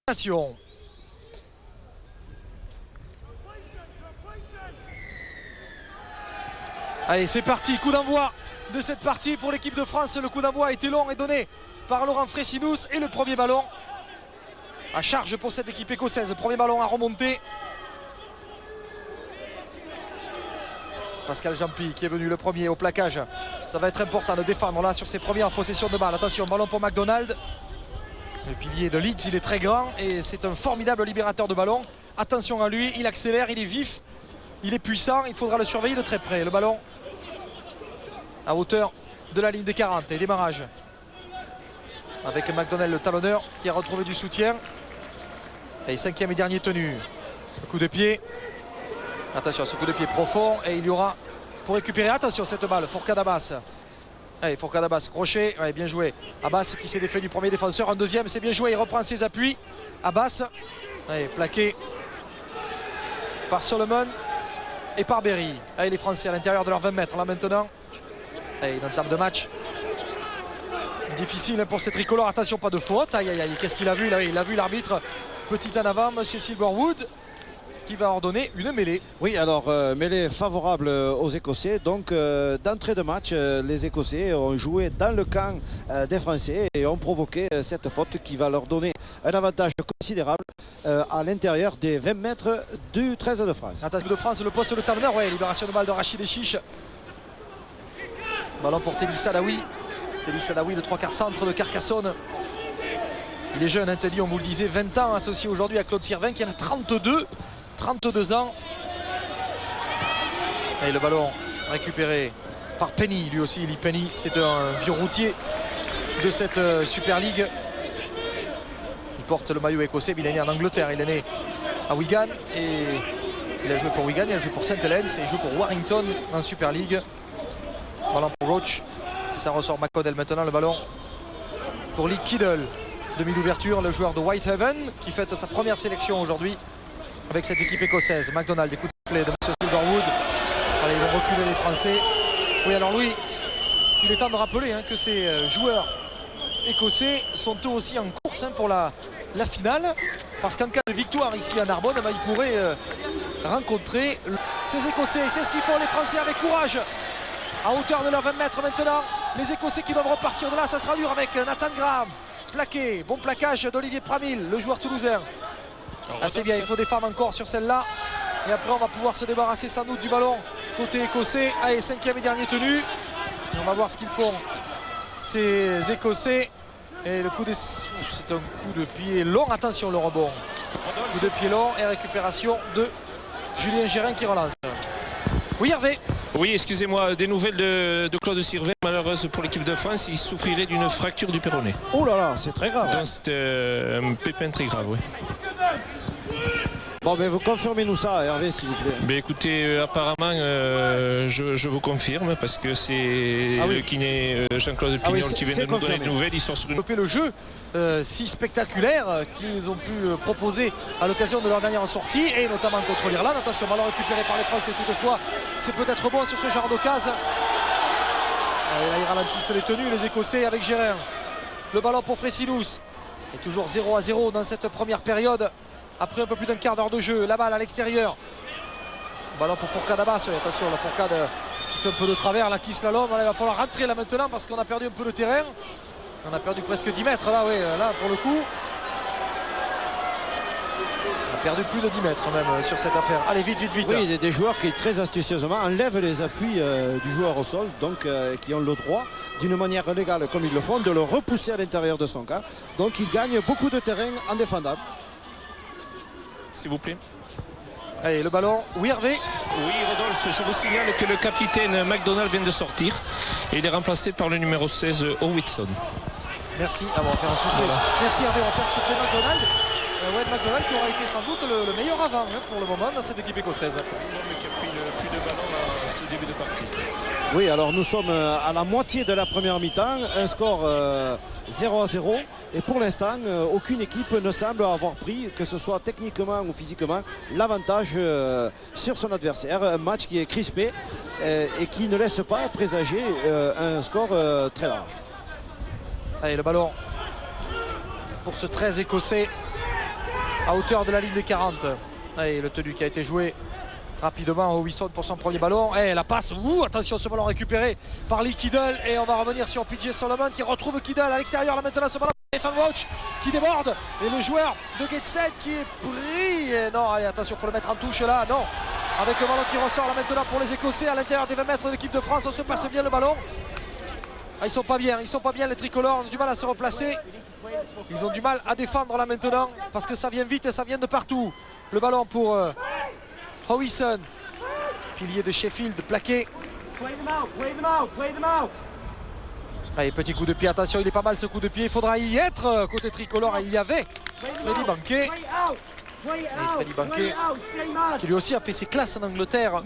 Nation. Allez, c'est parti, coup d'envoi de cette partie pour l'équipe de France. Le coup d'envoi a été long et donné par Laurent Fresinus. Et le premier ballon à charge pour cette équipe écossaise. Le premier ballon à remonter. Pascal Jampy qui est venu le premier au plaquage. Ça va être important de défendre là sur ses premières possessions de balle. Attention, ballon pour McDonald. Le pilier de Leeds, il est très grand et c'est un formidable libérateur de ballon. Attention à lui, il accélère, il est vif, il est puissant, il faudra le surveiller de très près. Le ballon à hauteur de la ligne des 40 et démarrage. Avec McDonald, le talonneur, qui a retrouvé du soutien. Et cinquième et dernier tenu. Le coup de pied. Attention, ce coup de pied profond et il y aura pour récupérer, attention cette balle, Fourcade Abbas. Allez, Fourcade Abbas, crochet, allez, bien joué. Abbas qui s'est défait du premier défenseur, un deuxième, c'est bien joué, il reprend ses appuis. Abbas, allez, plaqué par Solomon et par Berry. Allez, les Français à l'intérieur de leurs 20 mètres, là maintenant. Allez, une entame de match difficile pour ces tricolores, attention, pas de faute. Aïe, aïe, aïe, qu'est-ce qu'il a vu là? Il a vu l'arbitre, petit en avant, monsieur Silverwood, qui va ordonner une mêlée. Oui, alors mêlée favorable aux Écossais. Donc d'entrée de match, les Écossais ont joué dans le camp des Français et ont provoqué cette faute qui va leur donner un avantage considérable à l'intérieur des 20 mètres du 13 de France. Attention de France, le poste de talonneur, ouais, libération de balle de Rachid Echiche. Ballon pour Teddy Sadawi. Teddy Sadawi, le 3/4 centre de Carcassonne. Il est jeune, hein, Teddy, on vous le disait, 20 ans, associé aujourd'hui à Claude Sirvin qui en a 32 ans. Et le ballon récupéré par Penny, lui aussi, Lee Penny, c'est un vieux routier de cette Super League. Il porte le maillot écossais, mais il est né en Angleterre, il est né à Wigan et il a joué pour Wigan, il a joué pour St Helens et il joue pour Warrington en Super League. Ballon pour Roach, ça ressort McConnell maintenant, le ballon pour Lee Kiddle. Demi d'ouverture, le joueur de Whitehaven qui fête sa première sélection aujourd'hui avec cette équipe écossaise. McDonald, des coups de sifflet de M. Silverwood. Allez, ils vont reculer les Français. Oui, alors lui, il est temps de rappeler que ces joueurs écossais sont eux aussi en course pour la finale. Parce qu'en cas de victoire ici à Narbonne, ils pourraient rencontrer ces Écossais. C'est ce qu'ils font les Français avec courage. À hauteur de leurs 20 mètres maintenant. Les Écossais qui doivent repartir de là, ça sera dur avec Nathan Graham. Plaqué, bon plaquage d'Olivier Pramil, le joueur toulousain. Assez bien, il faut défendre encore sur celle-là. Et après on va pouvoir se débarrasser sans doute du ballon côté écossais. Allez, cinquième et dernier tenu. Et on va voir ce qu'ils font ces Écossais. Et le coup de... c'est un coup de pied long. Attention le rebond. Coup de pied long et récupération de Julien Gérin qui relance. Oui Hervé. Oui, excusez-moi, des nouvelles de Claude Sirvin, malheureuse pour l'équipe de France, il souffrirait d'une fracture du péroné. Oh là là, c'est très grave. Donc c'est un pépin très grave, oui. Bon, mais vous confirmez-nous ça, Hervé, s'il vous plaît. Ben, écoutez, apparemment, je vous confirme, parce que c'est le kiné Jean-Claude Pignol qui vient de nous donner des nouvelles. Ils sont sur une... le jeu si spectaculaire qu'ils ont pu proposer à l'occasion de leur dernière sortie, et notamment contre l'Irlande. Attention, ballon récupéré par les Français toutefois. C'est peut-être bon sur ce genre d'occasion. Là, ils ralentissent les tenues, les Écossais avec Gérin. Le ballon pour Fresinus. Et toujours 0-0 dans cette première période. Après un peu plus d'un quart d'heure de jeu, la balle à l'extérieur. Ballon pour Fourcade Abbas, oui, attention, la Fourcade qui fait un peu de travers, la qui slalom. Il va falloir rentrer là maintenant parce qu'on a perdu un peu de terrain. On a perdu presque 10 mètres là, oui, là pour le coup. On a perdu plus de 10 mètres même sur cette affaire. Allez, vite. Oui, des joueurs qui très astucieusement enlèvent les appuis du joueur au sol, donc qui ont le droit, d'une manière légale comme ils le font, de le repousser à l'intérieur de son camp. Donc ils gagnent beaucoup de terrain en défendable. S'il vous plaît. Allez, le ballon. Oui, Hervé. Oui, Rodolphe, je vous signale que le capitaine McDonald vient de sortir. Et il est remplacé par le numéro 16, Whitson. Merci. Ah bon, on va faire un soufflet. Voilà. Merci Hervé, on va faire souffler McDonald. Wade McDonald qui aura été sans doute le meilleur avant pour le moment dans cette équipe écossaise. L'homme qui a pris le plus de ballons à ce début de partie. Oui, alors nous sommes à la moitié de la première mi-temps, un score 0-0 et pour l'instant aucune équipe ne semble avoir pris, que ce soit techniquement ou physiquement, l'avantage sur son adversaire. Un match qui est crispé et qui ne laisse pas présager un score très large. Allez, le ballon pour ce 13 écossais. à hauteur de la ligne des 40. Allez, le tenu qui a été joué rapidement au Wilson pour son premier ballon. Et la passe, attention, ce ballon récupéré par Lee Kiddle. Et on va revenir sur PJ Solomon qui retrouve Kiddle à l'extérieur. Là maintenant ce ballon, Jason Roach qui déborde. Et le joueur de Gateshead qui est pris. Et non, allez, attention, il faut le mettre en touche là. Non, avec le ballon qui ressort là maintenant pour les Écossais à l'intérieur des 20 mètres de l'équipe de France. On se passe bien le ballon. Ils sont pas bien les tricolores, ont du mal à se replacer. Ils ont du mal à défendre là maintenant parce que ça vient vite et ça vient de partout. Le ballon pour Howison, pilier de Sheffield, plaqué. Allez, petit coup de pied, attention, il est pas mal ce coup de pied, il faudra y être. Côté tricolore, il y avait Freddy Banquet. Et Freddy Banquet qui lui aussi a fait ses classes en Angleterre.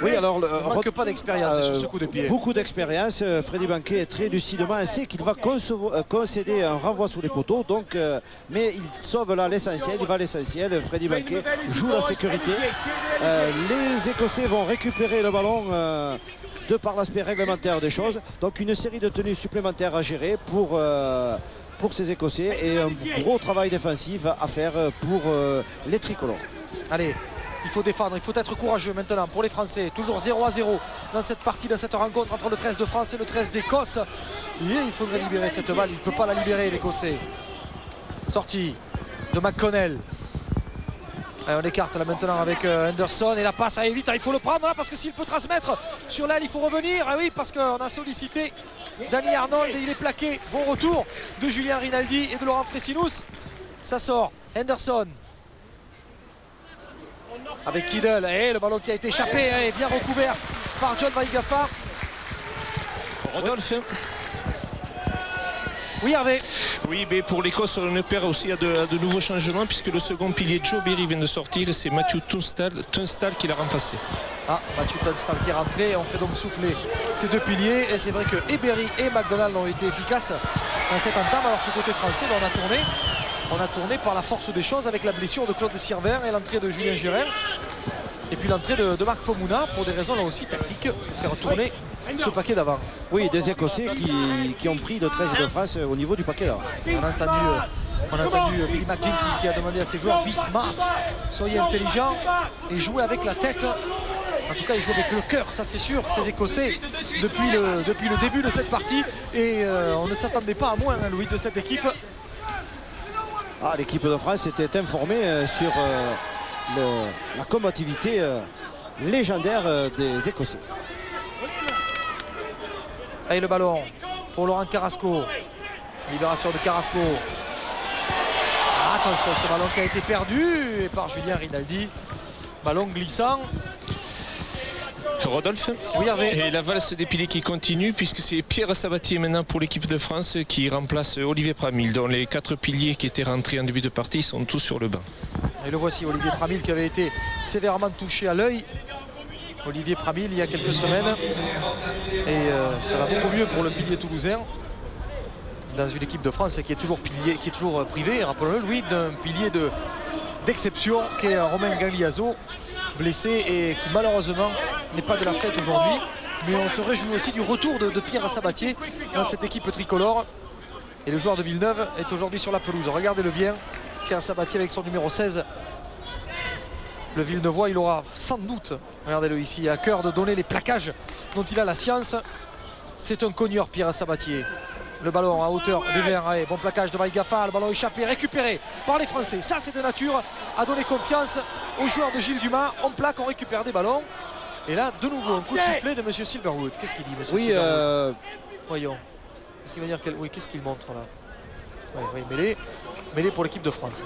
Oui, alors il ne manque pas d'expérience sur ce coup de pied. Beaucoup d'expérience. Freddy Banquet est très lucidement, il sait qu'il va concéder un renvoi sous les poteaux, donc, mais il sauve là l'essentiel, il va à l'essentiel. Freddy Banquet joue la sécurité. Les Écossais vont récupérer le ballon de par l'aspect réglementaire des choses. Donc une série de tenues supplémentaires à gérer pour ces Écossais et un gros travail défensif à faire pour les tricolores. Allez, il faut défendre, il faut être courageux maintenant pour les Français. Toujours 0-0 dans cette partie, dans cette rencontre entre le 13 de France et le 13 d'Écosse. Et il faudrait libérer cette balle, il ne peut pas la libérer l'Écossais. Sortie de McConnell. Allez, on écarte là maintenant avec Henderson et la passe, allez vite, il faut le prendre là parce que s'il peut transmettre sur l'aile, il faut revenir. Ah oui, parce qu'on a sollicité Danny Arnold et il est plaqué. Bon retour de Julien Rinaldi et de Laurent Fresinus. Ça sort, Henderson avec Kiddle, et le ballon qui a été échappé est bien recouvert par John Weigafa. Rodolphe. Oui, Hervé. Oui, mais pour l'Écosse, on opère aussi à de nouveaux changements puisque le second pilier Joe Berry vient de sortir et c'est Matthew Tunstall qui l'a remplacé. Ah, Matthew Tunstall qui est rentré, on fait donc souffler ces deux piliers et c'est vrai que Berry et McDonald ont été efficaces dans cette entame alors que côté français, on a tourné par la force des choses avec la blessure de Claude Sirvin et l'entrée de Julien Gérin et puis l'entrée de Marc Fomouna pour des raisons là aussi tactiques pour faire tourner ce paquet d'avant. Oui, des Écossais qui ont pris le 13 de France au niveau du paquet d'avant. On a entendu Billy McGinn qui a demandé à ses joueurs be smart, soyez intelligents et jouez avec la tête. En tout cas, ils jouent avec le cœur, ça c'est sûr, ces Écossais depuis le début de cette partie et on ne s'attendait pas à moins, hein, Louis, de cette équipe. L'équipe de France était informée sur la combativité légendaire des Écossais. Allez, le ballon pour Laurent Carrasco. Libération de Carrasco. Attention, ce ballon qui a été perdu par Julien Rinaldi. Ballon glissant. Rodolphe. Oui, Hervé. Et la valse des piliers qui continue puisque c'est Pierre Sabatier maintenant pour l'équipe de France qui remplace Olivier Pramil, dont les 4 piliers qui étaient rentrés en début de partie sont tous sur le banc. Et le voici, Olivier Pramil qui avait été sévèrement touché à l'œil. Olivier Pramil il y a quelques semaines. Et ça va beaucoup mieux pour le pilier toulousain. Dans une équipe de France qui est toujours privé, rappelons-le, Louis, d'un pilier d'exception qui est Romain Gagliaso, blessé et qui malheureusement n'est pas de la fête aujourd'hui. Mais on se réjouit aussi du retour de Pierre Sabatier dans cette équipe tricolore. Et le joueur de Villeneuve est aujourd'hui sur la pelouse. Regardez-le bien, Pierre Sabatier avec son numéro 16. Le Villeneuvois, il aura sans doute, regardez-le ici, à cœur de donner les plaquages dont il a la science. C'est un cogneur, Pierre Sabatier. Le ballon à hauteur des verts, allez, bon plaquage de Weigafa, le ballon échappé, récupéré par les Français. Ça, c'est de nature à donner confiance aux joueurs de Gilles Dumas. On plaque, on récupère des ballons. Et là, de nouveau, un coup de sifflet de M. Silverwood. Qu'est-ce qu'il dit, M. Silverwood? Voyons. Qu'est-ce qu'il va dire? Oui, qu'est-ce qu'il montre là? Oui, mêlée pour l'équipe de France.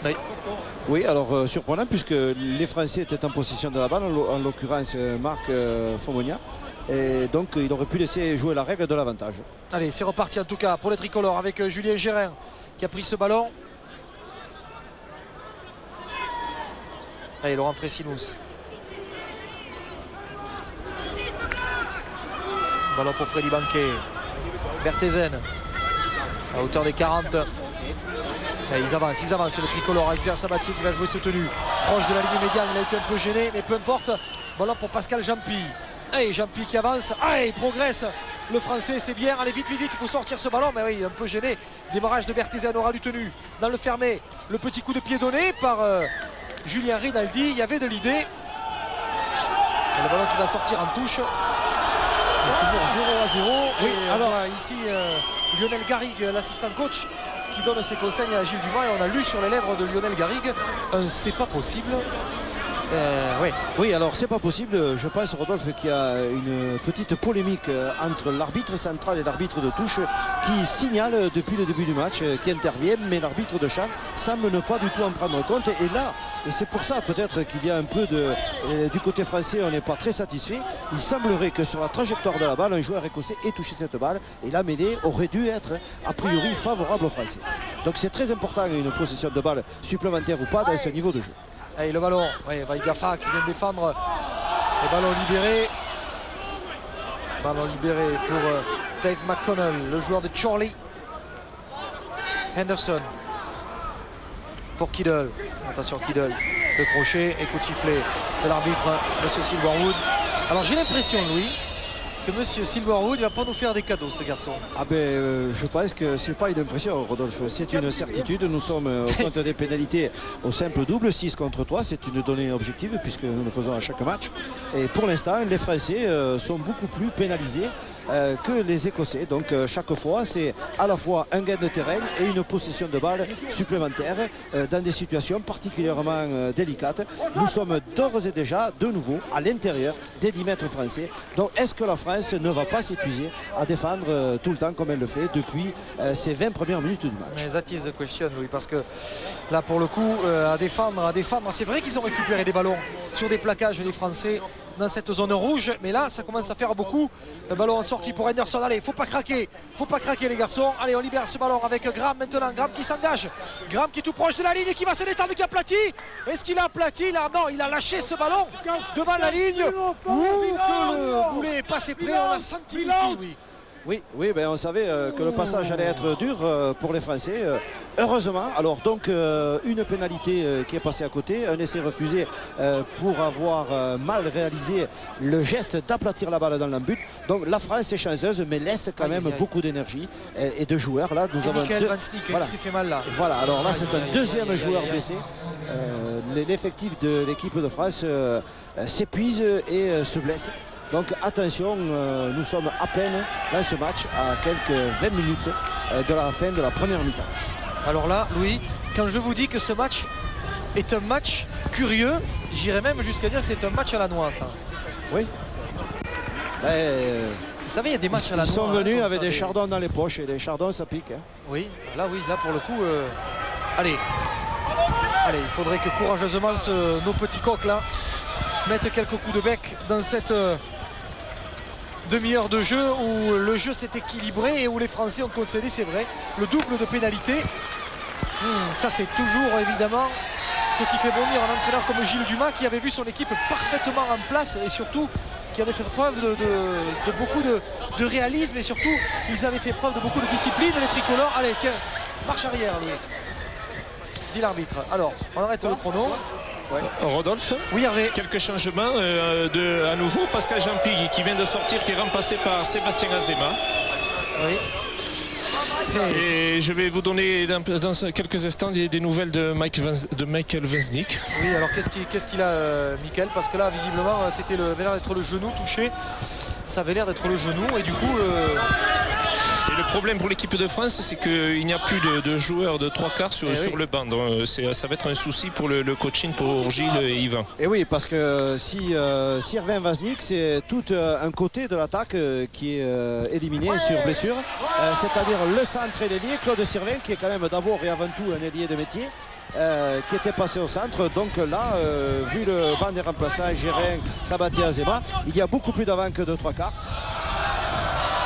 Oui. Oui, alors surprenant puisque les Français étaient en possession de la balle, en l'occurrence Marc Fomonia. Et donc il aurait pu laisser jouer la règle de l'avantage. Allez, c'est reparti en tout cas pour les tricolores avec Julien Gérin qui a pris ce ballon. Allez, Laurent Fresinus. Ballon pour Freddy Banquet. Berthezen à hauteur des 40. Allez, ils avancent le tricolore avec Pierre Sabatier qui va jouer soutenu. Proche de la ligne médiane, il a été un peu gêné, mais peu importe. Ballon pour Pascal Jampy. Allez, Jampy qui avance. Allez, il progresse. Le français, c'est bien. Allez, vite, il faut sortir ce ballon. Mais oui, un peu gêné. Démarrage de Berthezen, aura du tenu dans le fermé. le petit coup de pied donné par Julien Rinaldi. Il y avait de l'idée. Et le ballon qui va sortir en touche. Toujours 0-0. Oui, et alors ici Lionel Garrigue, l'assistant coach, qui donne ses conseils à Gilles Dumas, et on a lu sur les lèvres de Lionel Garrigue c'est pas possible. Oui, alors c'est pas possible. Je pense, Rodolphe, qu'il y a une petite polémique entre l'arbitre central et l'arbitre de touche qui signale depuis le début du match, qui intervient, mais l'arbitre de champ semble ne pas du tout en prendre compte. Et là, et c'est pour ça peut-être qu'il y a un peu du côté français, on n'est pas très satisfait. Il semblerait que sur la trajectoire de la balle, un joueur écossais ait touché cette balle et la mêlée aurait dû être a priori favorable aux Français. Donc c'est très important, une possession de balle supplémentaire ou pas dans ce niveau de jeu. Et le ballon, Vaigafa qui vient de défendre. Le ballon libéré. Ballon libéré pour Dave McConnell, le joueur de Chorley. Henderson. Pour Kiddle. Attention Kiddle. Le crochet et coup de sifflet de l'arbitre, monsieur Silverwood. Alors j'ai l'impression, Louis, que monsieur Silverwood ne va pas nous faire des cadeaux, ce garçon. Ah ben je pense que c'est pas une impression, Rodolphe, c'est une certitude. Nous sommes au compte des pénalités au simple double, 6 contre 3, c'est une donnée objective puisque nous le faisons à chaque match. Et pour l'instant, les Français sont beaucoup plus pénalisés que les Écossais. Donc chaque fois, c'est à la fois un gain de terrain et une possession de balle supplémentaire dans des situations particulièrement délicates. Nous sommes d'ores et déjà de nouveau à l'intérieur des 10 mètres français. Donc est-ce que la France ne va pas s'épuiser à défendre tout le temps comme elle le fait depuis ces 20 premières minutes du match? Mais that is the question, oui, parce que là pour le coup à défendre, c'est vrai qu'ils ont récupéré des ballons sur des plaquages, les Français, dans cette zone rouge, mais là ça commence à faire beaucoup. Le ballon en sortie pour Henderson. Allez, faut pas craquer les garçons. Allez, on libère ce ballon avec Graham maintenant. Graham qui s'engage, Graham qui est tout proche de la ligne et qui va se détendre, qui aplatit. Est-ce qu'il a aplati là? Non, il a lâché ce ballon devant la ligne. Ouh, que le boulet est passé près, on l'a senti ici, oui. Oui, ben on savait que le passage allait être dur pour les Français. Heureusement, alors donc une pénalité qui est passée à côté, un essai refusé pour avoir mal réalisé le geste d'aplatir la balle dans l'embut. Donc la France est chanceuse, mais laisse quand même beaucoup d'énergie et de joueurs. Là, nous avons Michael Van Snick qui s'est fait mal là. Voilà, alors là c'est un deuxième joueur blessé. L'effectif de l'équipe de France s'épuise et se blesse. Donc attention, nous sommes à peine dans ce match à quelques 20 minutes de la fin de la première mi-temps. Alors là, Louis, quand je vous dis que ce match est un match curieux, j'irais même jusqu'à dire que c'est un match à la noix, ça. Oui. Vous savez, il y a des matchs à la noix. Ils sont venus avec des chardons dans les poches et les chardons ça pique. Hein. Oui, là pour le coup, allez, il faudrait que courageusement nos petits coqs là mettent quelques coups de bec dans cette demi-heure de jeu où le jeu s'est équilibré et où les Français ont concédé, c'est vrai, le double de pénalité. Ça c'est toujours évidemment ce qui fait bondir un entraîneur comme Gilles Dumas qui avait vu son équipe parfaitement en place et surtout qui avait fait preuve de beaucoup de réalisme et surtout ils avaient fait preuve de beaucoup de discipline, les tricolores. Allez tiens, marche arrière Louis, dit l'arbitre. Alors on arrête le chrono. Ouais. Rodolphe, oui, Hervé. Quelques changements à nouveau. Pascal Jean-Pig qui vient de sortir, qui est remplacé par Sébastien Azema. Oui. Et je vais vous donner dans quelques instants des nouvelles de Michael Van Snick. Oui, alors qu'est-ce qu'il a, Michael? Parce que là, visiblement, avait l'air d'être le genou touché. Ça avait l'air d'être le genou et du coup... Et le problème pour l'équipe de France, c'est qu'il n'y a plus de joueurs de 3/4 sur le banc. Donc, ça va être un souci pour le coaching pour Gilles et Yvan. Et oui, parce que si Hervé Van Snick, c'est tout un côté de l'attaque qui est éliminé sur blessure. C'est-à-dire le centre et l'ailier, Claude Sirvin, qui est quand même d'abord et avant tout un ailier de métier. Qui était passé au centre. Donc là, vu le banc des remplaçants, Gérin, Sabatier, Azema, il y a beaucoup plus d'avant que de 3/4.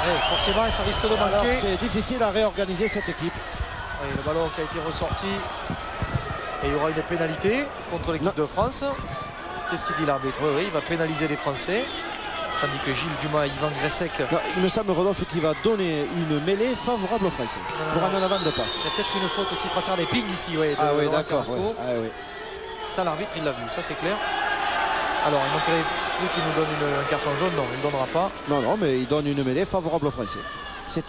Oui, forcément, ça risque de manquer. C'est difficile à réorganiser cette équipe. Oui, le ballon qui a été ressorti. Et il y aura une pénalité contre l'équipe de France. Qu'est-ce qu'il dit l'arbitre? Oui, il va pénaliser les Français. Tandis que Gilles Dumas et Yvan Gressec... Il me semble, Rodolphe, qu'il va donner une mêlée favorable aux Français pour un en avant de passe. Il y a peut-être une faute aussi française des pings ici. Ouais, oui, d'accord. Ouais. Oui. Ça, l'arbitre, il l'a vu. Ça, c'est clair. Alors, il manquerait plus qu'il nous donne un carton jaune. Non, il ne donnera pas. Non, mais il donne une mêlée favorable aux Français.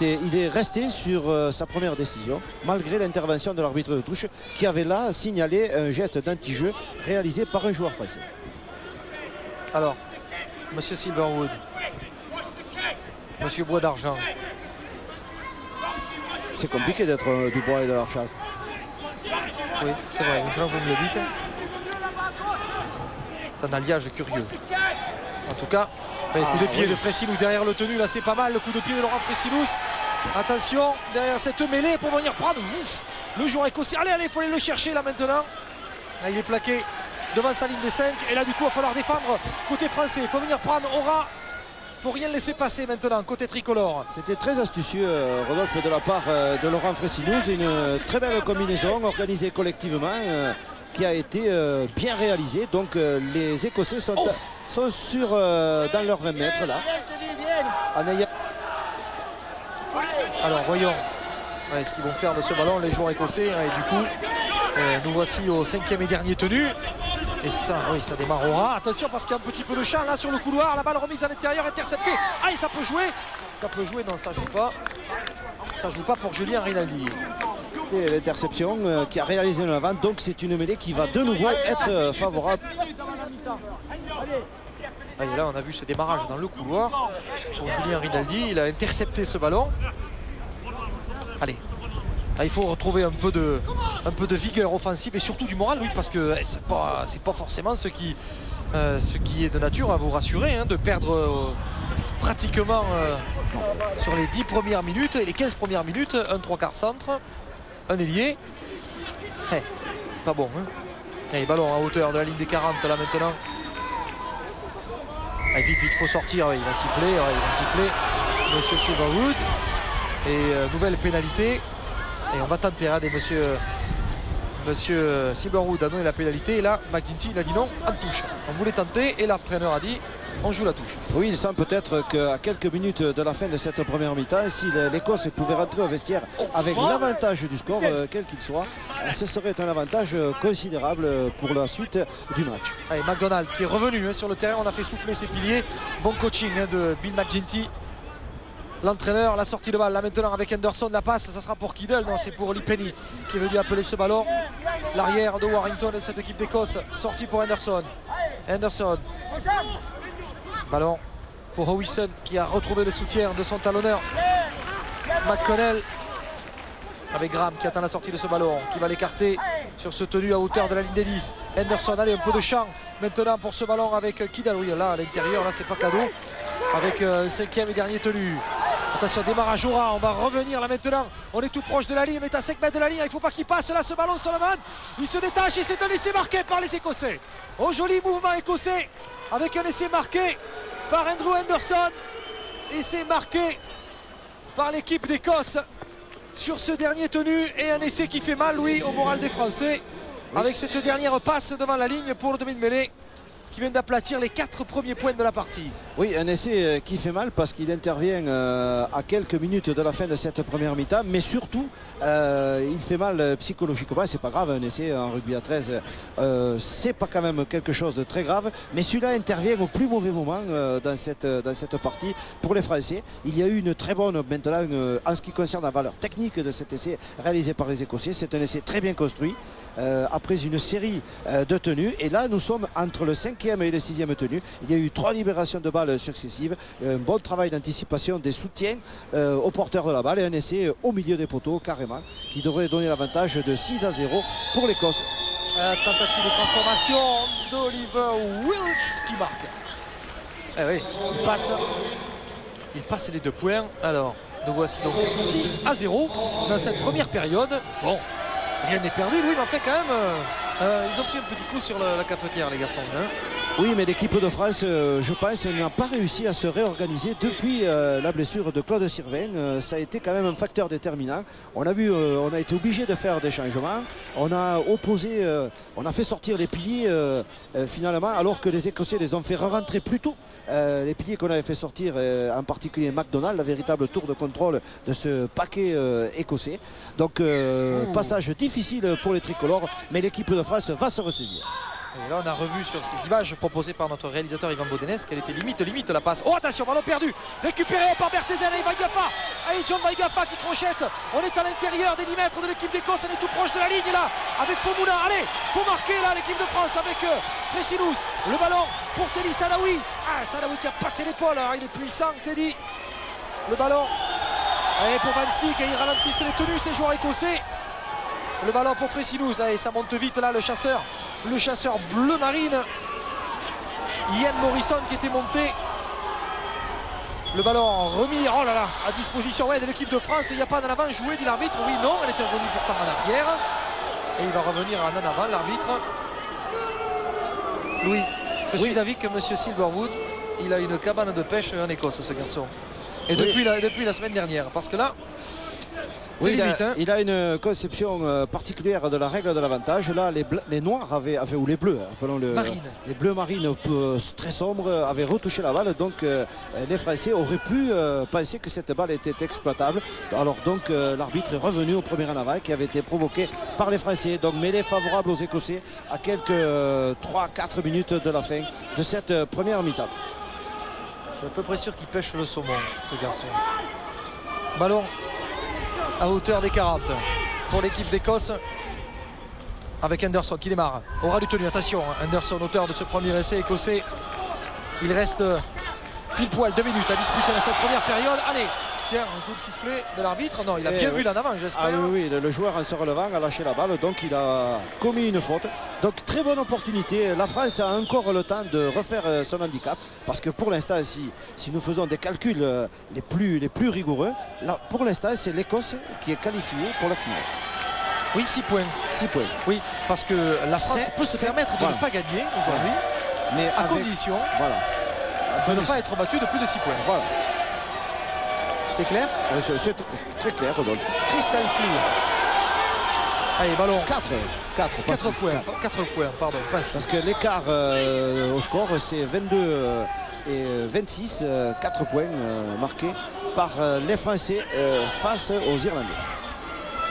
il est resté sur sa première décision, malgré l'intervention de l'arbitre de touche, qui avait là signalé un geste d'anti-jeu réalisé par un joueur français. Alors, monsieur Silverwood, monsieur Bois d'Argent. C'est compliqué d'être du Bois et de l'Argent. Oui, c'est vrai, maintenant vous me le dites. C'est un alliage curieux. En tout cas, le coup de pied de Fresilous derrière le tenu, là c'est pas mal. Le coup de pied de Laurent Fresilous. Attention, derrière cette mêlée pour venir prendre le joueur écossais. Allez, il faut aller le chercher là maintenant. Là, il est plaqué devant sa ligne des 5. Et là du coup, il va falloir défendre côté français. Il faut venir prendre Aura. Il ne faut rien laisser passer maintenant côté tricolore. C'était très astucieux, Rodolphe, de la part de Laurent Fresilous. Une très belle combinaison organisée collectivement qui a été bien réalisée. Donc les Écossais sont sur dans leurs 20 mètres là. Alors voyons ce qu'ils vont faire de ce ballon les joueurs écossais. Et du coup, nous voici au 5e et dernier tenu. Et ça, oui, ça démarre Aura. Attention parce qu'il y a un petit peu de champ là sur le couloir. La balle remise à l'intérieur, interceptée. Aïe, ça peut jouer. Ça peut jouer, non, ça joue pas. Ça joue pas pour Julien Rinaldi. Et l'interception qui a réalisé le avant. Donc c'est une mêlée qui va de nouveau être favorable. Et là, on a vu ce démarrage dans le couloir pour Julien Rinaldi. Il a intercepté ce ballon. Allez. Ah, il faut retrouver un peu de vigueur offensive et surtout du moral, oui, parce que c'est pas forcément ce qui est de nature à vous rassurer, hein, de perdre pratiquement sur les 10 premières minutes et les 15 premières minutes, un 3/4 centre, un ailier. Pas bon. Hein. Allez, ballon à hauteur de la ligne des 40 là maintenant. Allez, vite, il faut sortir, il va siffler, Monsieur Silverwood. Et nouvelle pénalité. Et on va tenter des monsieur Silverwood a donné la pénalité. Et là, McGuinty il a dit non, en touche. On voulait tenter et l'entraîneur a dit on joue la touche. Oui, il sent peut-être qu'à quelques minutes de la fin de cette première mi-temps, si l'Écosse pouvait rentrer au vestiaire avec l'avantage du score, quel qu'il soit, ce serait un avantage considérable pour la suite du match. Allez, McDonald qui est revenu sur le terrain, on a fait souffler ses piliers. Bon coaching de Bill McGuinty. L'entraîneur, la sortie de balle, là maintenant avec Henderson, la passe, ça sera pour Kiddle, non c'est pour Lee Penny qui est venu appeler ce ballon. L'arrière de Warrington de cette équipe d'Écosse, sortie pour Henderson. Ballon pour Howison qui a retrouvé le soutien de son talonneur. McConnell avec Graham qui attend la sortie de ce ballon, qui va l'écarter sur ce tenu à hauteur de la ligne des 10. Henderson, allez, un peu de champ maintenant pour ce ballon avec Kiddle. Oui, là à l'intérieur, là c'est pas cadeau. Avec 5e et dernier tenu. Attention, démarrage Aura, on va revenir là maintenant. On est tout proche de la ligne, on est à 5 mètres de la ligne. Il ne faut pas qu'il passe là ce ballon, Solomon. Il se détache et c'est un essai marqué par les Écossais. Joli mouvement écossais avec un essai marqué par Andrew Henderson. Essai marqué par l'équipe d'Écosse sur ce dernier tenu. Et un essai qui fait mal, oui, au moral des Français. Avec cette dernière passe devant la ligne pour le demi de mêlée, qui vient d'aplatir les 4 premiers points de la partie. Oui, un essai qui fait mal parce qu'il intervient à quelques minutes de la fin de cette première mi-temps, mais surtout il fait mal psychologiquement. C'est pas grave, un essai en rugby à 13 c'est pas quand même quelque chose de très grave, mais celui-là intervient au plus mauvais moment dans cette partie pour les Français. Il y a eu une très bonne maintenant en ce qui concerne la valeur technique de cet essai réalisé par les Écossais. C'est un essai très bien construit après une série de tenues, et là nous sommes entre le 5e et le 6e tenu. Il y a eu 3 libérations de balles successives, un bon travail d'anticipation des soutiens au porteur de la balle et un essai au milieu des poteaux carrément qui devrait donner l'avantage de 6-0 pour l'Écosse. Tentative de transformation d'Oliver Wilkes qui marque. Oui, il passe les 2 points. Alors nous voici donc 6-0 dans cette première période. Bon, rien n'est perdu, Louis, mais en fait quand même ils ont pris un petit coup sur la cafetière, les garçons, hein. Oui, mais l'équipe de France, je pense, n'a pas réussi à se réorganiser depuis la blessure de Claude Sirven. Ça a été quand même un facteur déterminant. On a vu, on a été obligé de faire des changements. On a opposé, on a fait sortir les piliers finalement, alors que les Écossais les ont fait rentrer plus tôt. Les piliers qu'on avait fait sortir, en particulier McDonald, la véritable tour de contrôle de ce paquet écossais. Donc, passage difficile pour les tricolores, mais l'équipe de France va se ressaisir. Et là on a revu sur ces images proposées par notre réalisateur Ivan Bodenès qu'elle était limite la passe. Oh attention, ballon perdu, récupéré par Bertezen et Weigaffa. Allez, John Weigaffa qui crochette. On est à l'intérieur des 10 mètres de l'équipe d'Écosse, on est tout proche de la ligne là avec Fomouna. Allez, faut marquer là l'équipe de France avec Fresilous. Le ballon pour Teddy Sadawi. Ah, Sadawi qui a passé l'épaule, hein. Il est puissant Teddy. Le ballon. Allez pour Van Sneek et ils ralentissent les tenues ces joueurs écossais. Le ballon pour Fresilous. Allez, ça monte vite là, le chasseur bleu marine Ian Morrison qui était monté. Le ballon remis, oh là là, à disposition de l'équipe de France. Il n'y a pas d'en avant joué, dit l'arbitre. Oui, non, elle était revenue pourtant en arrière. Et il va revenir en avant, l'arbitre. Louis, je suis d'avis que M. Silverwood, il a une cabane de pêche en Écosse, ce garçon. Et depuis la semaine dernière, parce que là, oui, limite, il a une conception particulière de la règle de l'avantage. Là, les noirs ou les bleus, les bleus marines très sombres avaient retouché la balle. Donc, les Français auraient pu penser que cette balle était exploitable. Alors, donc, l'arbitre est revenu au premier en avant qui avait été provoqué par les Français. Donc, mêlée favorable aux Écossais à quelques 3-4 minutes de la fin de cette première mi-temps. Je suis à peu près sûr qu'il pêche le saumon, ce garçon. Ballon à hauteur des 40 pour l'équipe d'Écosse avec Henderson qui démarre. Aura du tenu, attention, Henderson auteur de ce premier essai écossais. Il reste pile poil 2 minutes à disputer dans cette première période. Allez, tiens, un coup de sifflet de l'arbitre. Non, il a bien vu l'en avant, j'espère. Ah oui, le joueur en se relevant a lâché la balle, donc il a commis une faute. Donc très bonne opportunité. La France a encore le temps de refaire son handicap, parce que pour l'instant, si nous faisons des calculs les plus rigoureux, là, pour l'instant, c'est l'Écosse qui est qualifiée pour la finale. Oui, 6 points. 6 points. Oui, parce que la France peut se permettre de ne pas gagner aujourd'hui, mais à condition de ne pas être battue de plus de 6 points. Voilà. C'était clair? C'est très clair, Rodolphe. Crystal clear. Allez, ballon. 4 points, pardon. Parce que l'écart au score, c'est 22 et 26. 4 points marqués par les Français face aux Irlandais.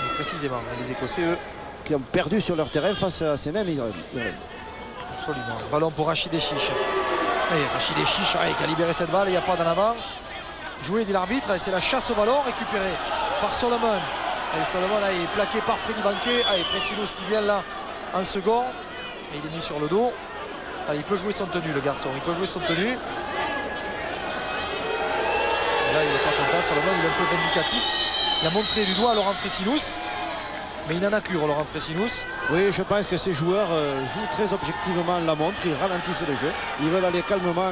Et précisément, les Écossais, eux, qui ont perdu sur leur terrain face à ces mêmes Irlandais. Absolument. Ballon pour Rachid Echiche. Allez, Rachid Echiche qui a libéré cette balle, il n'y a pas d'en avant. Joué dit l'arbitre, et c'est la chasse au ballon récupérée par Solomon. Et Solomon est plaqué par Freddy Banquet. Allez, Fresilous qui vient là en second. Et il est mis sur le dos. Allez, il peut jouer son tenue, le garçon. Il peut jouer son tenue. Et là, il n'est pas content. Solomon, il est un peu vindicatif. Il a montré du doigt à Laurent Fresilous. Mais il n'en a cure, Laurent Fresilous. Oui, je pense que ces joueurs jouent très objectivement la montre. Ils ralentissent le jeu. Ils veulent aller calmement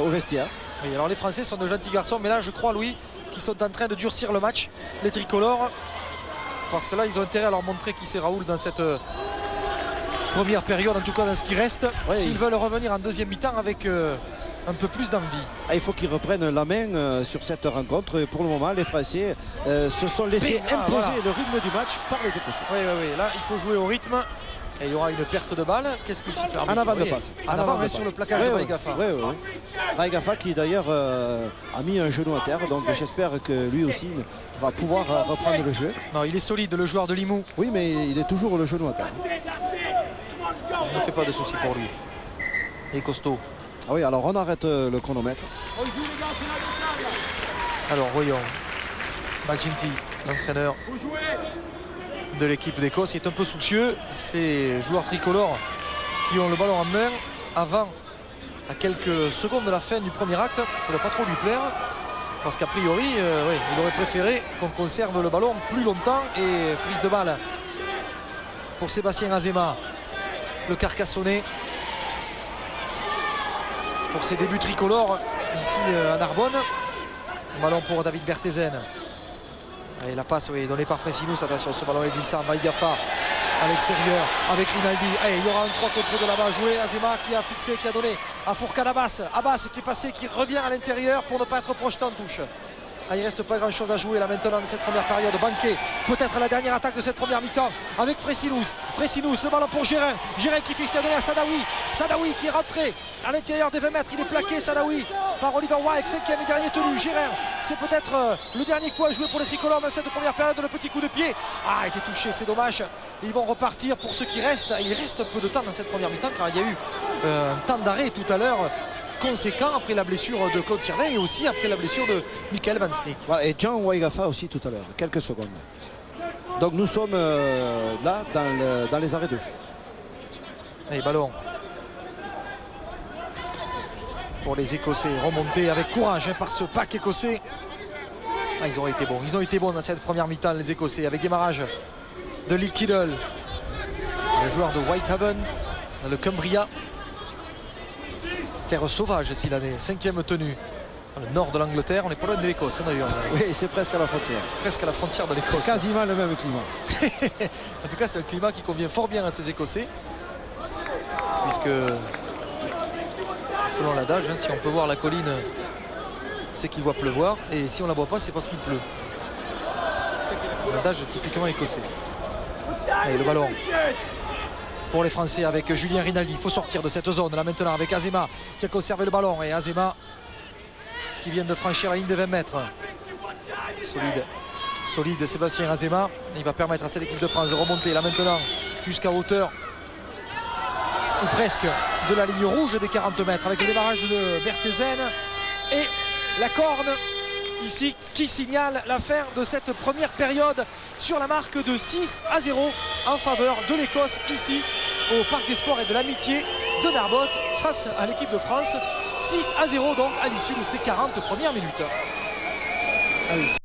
au vestiaire. Oui, alors les Français sont de gentils garçons, mais là je crois, Louis, qu'ils sont en train de durcir le match, les tricolores, parce que là ils ont intérêt à leur montrer qui c'est Raoul dans cette première période, en tout cas dans ce qui reste, s'ils veulent revenir en deuxième mi-temps avec un peu plus d'envie. Il faut qu'ils reprennent la main sur cette rencontre. Et pour le moment, les Français se sont laissés imposer le rythme du match par les Écossais. Oui, là il faut jouer au rythme. Et il y aura une perte de balle. Qu'est-ce qu'il s'y fait? En avant de passe. En avant sur le plaquage de Weigaffa. Oui. Weigaffa qui d'ailleurs a mis un genou à terre. Donc j'espère que lui aussi va pouvoir reprendre le jeu. Non, il est solide, le joueur de Limoux. Oui, mais il est toujours le genou à terre. Je ne me fais pas de soucis pour lui. Il est costaud. Ah oui, alors on arrête le chronomètre. Alors voyons. McGinty, l'entraîneur de l'équipe d'Écosse, est un peu soucieux. Ces joueurs tricolores qui ont le ballon en main avant, à quelques secondes de la fin du premier acte, ça ne doit pas trop lui plaire, parce qu'a priori il aurait préféré qu'on conserve le ballon plus longtemps. Et prise de balle pour Sébastien Azema, le Carcassonnais, pour ses débuts tricolores ici à Narbonne. Ballon pour David Bertezen. Et la passe donnée par Fresilous. Attention, ce ballon est glissant. Weigaffa à l'extérieur avec Rinaldi. Il y aura un 3 contre 2 là-bas joué. Azema qui a fixé, qui a donné à Fourcade Abbas. Abbas qui est passé, qui revient à l'intérieur pour ne pas être projeté en touche. Il ne reste pas grand chose à jouer là maintenant dans cette première période. Banquet, peut-être la dernière attaque de cette première mi-temps avec Fresilous, le ballon pour Gérin qui fixe, qui a donné à Sadawi qui est rentré à l'intérieur des 20 mètres. Il est plaqué, Sadawi par Oliver White, 5e et dernier tenu. Gérard, c'est peut-être le dernier coup à jouer pour les tricolores dans cette première période. Le petit coup de pied a été touché, c'est dommage. Ils vont repartir pour ceux qui restent. Il reste un peu de temps dans cette première mi-temps car il y a eu un temps d'arrêt tout à l'heure conséquent après la blessure de Claude Sirvin et aussi après la blessure de Michael Van Sneek. Voilà, et John Waigafa aussi tout à l'heure, quelques secondes. Donc nous sommes là dans les arrêts de jeu. Allez, ballon pour les Écossais, remonté avec courage par ce pack écossais. Ah, ils ont été bons dans cette première mi-temps, les Écossais, avec démarrage de Lee Kiddle, le joueur de Whitehaven dans le Cumbria, terre sauvage s'il en est. 5e tenue dans le nord de l'Angleterre. On n'est pas loin de l'Écosse d'ailleurs. Oui, c'est presque à la frontière. Presque à la frontière de l'Écosse. C'est quasiment le même climat. En tout cas, c'est un climat qui convient fort bien à ces Écossais, puisque selon l'adage, si on peut voir la colline, c'est qu'il doit pleuvoir, et si on la voit pas, c'est parce qu'il pleut. L'adage typiquement écossais. Et le ballon pour les Français avec Julien Rinaldi. Il faut sortir de cette zone là maintenant avec Azema qui a conservé le ballon, et Azema qui vient de franchir la ligne de 20 mètres. Solide Sébastien Azema. Il va permettre à cette équipe de France de remonter là maintenant jusqu'à hauteur ou presque de la ligne rouge des 40 mètres avec le démarrage de Berthezen et la corne ici qui signale la fin de cette première période sur la marque de 6-0 en faveur de l'Écosse ici au Parc des Sports et de l'Amitié de Narboz face à l'équipe de France. 6-0 donc à l'issue de ces 40 premières minutes. Allez.